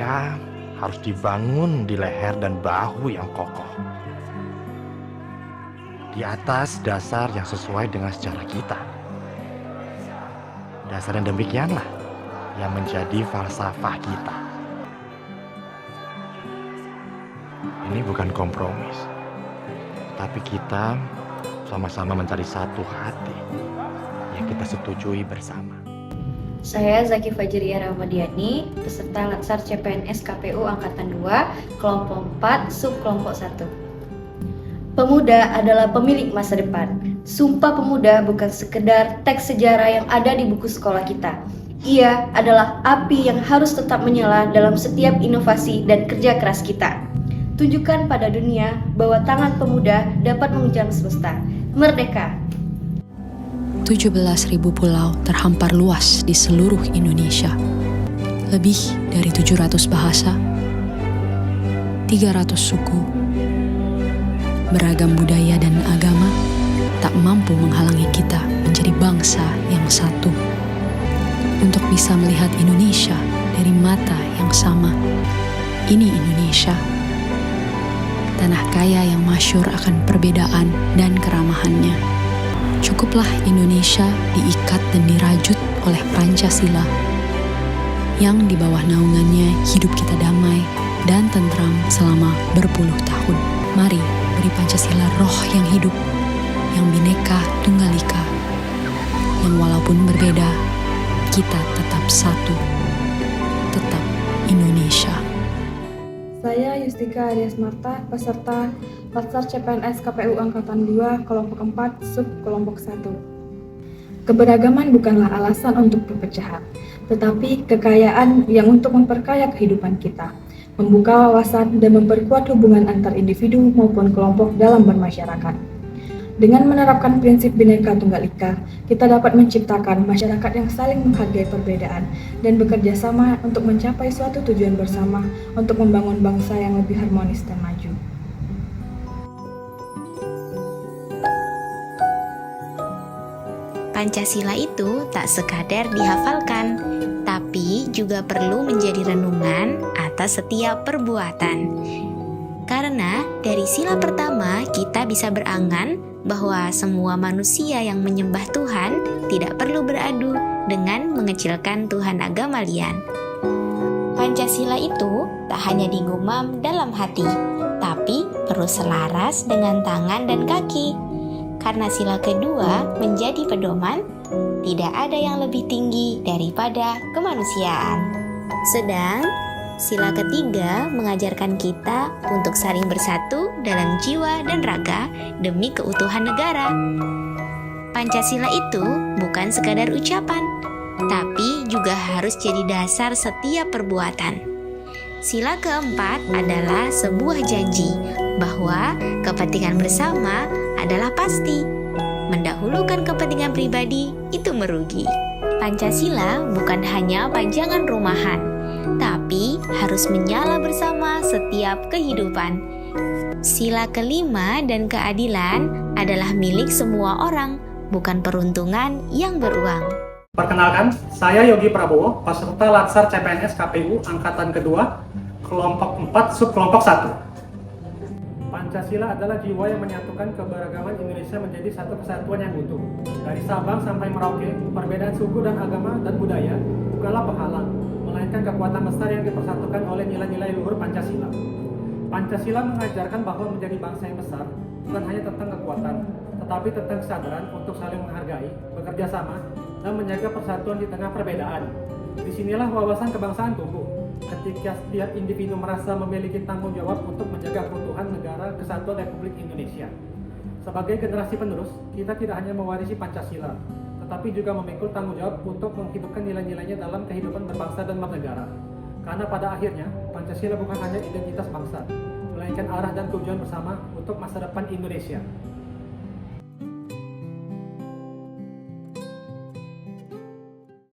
mereka harus dibangun di leher dan bahu yang kokoh, di atas dasar yang sesuai dengan sejarah kita. Dasar yang demikianlah yang menjadi falsafah kita. Ini bukan kompromis, tapi kita sama-sama mencari satu hati yang kita setujui bersama. Saya Zaki Fajriya Rahmadiani, peserta Latsar CPNS KPU Angkatan 2, kelompok 4, subkelompok 1. Pemuda adalah pemilik masa depan. Sumpah Pemuda bukan sekedar teks sejarah yang ada di buku sekolah kita. Ia adalah api yang harus tetap menyala dalam setiap inovasi dan kerja keras kita. Tunjukkan pada dunia bahwa tangan pemuda dapat mengejar semesta. Merdeka! 17.000 pulau terhampar luas di seluruh Indonesia. Lebih dari 700 bahasa, 300 suku, beragam budaya dan agama tak mampu menghalangi kita menjadi bangsa yang satu. Untuk bisa melihat Indonesia dari mata yang sama. Ini Indonesia, tanah kaya yang masyhur akan perbedaan dan keramahannya. Cukuplah Indonesia diikat dan dirajut oleh Pancasila, yang di bawah naungannya hidup kita damai dan tentram selama berpuluh tahun. Mari beri Pancasila roh yang hidup, yang Bhinneka Tunggal Ika, yang walaupun berbeda, kita tetap satu, tetap Indonesia. Saya Yustika Aryas Marta, peserta Latsar CPNS KPU Angkatan 2, kelompok 4, subkelompok 1. Keberagaman bukanlah alasan untuk perpecahan, tetapi kekayaan yang untuk memperkaya kehidupan kita, membuka wawasan dan memperkuat hubungan antar individu maupun kelompok dalam bermasyarakat. Dengan menerapkan prinsip Bhinneka Tunggal Ika, kita dapat menciptakan masyarakat yang saling menghargai perbedaan dan bekerja sama untuk mencapai suatu tujuan bersama untuk membangun bangsa yang lebih harmonis dan maju. Pancasila itu tak sekadar dihafalkan, tapi juga perlu menjadi renungan atas setiap perbuatan. Karena dari sila pertama kita bisa berangan bahwa semua manusia yang menyembah Tuhan tidak perlu beradu dengan mengecilkan Tuhan agama lian. Pancasila itu tak hanya digumam dalam hati, tapi perlu selaras dengan tangan dan kaki. Karena sila kedua menjadi pedoman, tidak ada yang lebih tinggi daripada kemanusiaan. Sedang sila ketiga mengajarkan kita untuk saling bersatu dalam jiwa dan raga demi keutuhan negara. Pancasila itu bukan sekadar ucapan, tapi juga harus jadi dasar setiap perbuatan. Sila keempat adalah sebuah janji bahwa kepentingan bersama adalah pasti. Mendahulukan kepentingan pribadi itu merugi. Pancasila bukan hanya panjangan rumahan, tapi harus menyala bersama setiap kehidupan. Sila kelima dan keadilan adalah milik semua orang, bukan peruntungan yang beruang. Perkenalkan, saya Yogi Prabowo, peserta Latsar CPNS KPU Angkatan Kedua, kelompok 4, subkelompok 1. Pancasila adalah jiwa yang menyatukan keberagaman Indonesia menjadi satu kesatuan yang utuh. Dari Sabang sampai Merauke, perbedaan suku dan agama dan budaya bukanlah penghalang, melainkan kekuatan besar yang dipersatukan oleh nilai-nilai luhur Pancasila. Pancasila mengajarkan bahwa menjadi bangsa yang besar bukan hanya tentang kekuatan, tetapi tentang kesadaran untuk saling menghargai, bekerja sama, dan menjaga persatuan di tengah perbedaan. Disinilah wawasan kebangsaan tumbuh, ketika setiap individu merasa memiliki tanggung jawab untuk menjaga keutuhan negara kesatuan Republik Indonesia. Sebagai generasi penerus, kita tidak hanya mewarisi Pancasila, tetapi juga memikul tanggung jawab untuk menghidupkan nilai-nilainya dalam kehidupan berbangsa dan bernegara. Karena pada akhirnya, Pancasila bukan hanya identitas bangsa, melainkan arah dan tujuan bersama untuk masa depan Indonesia.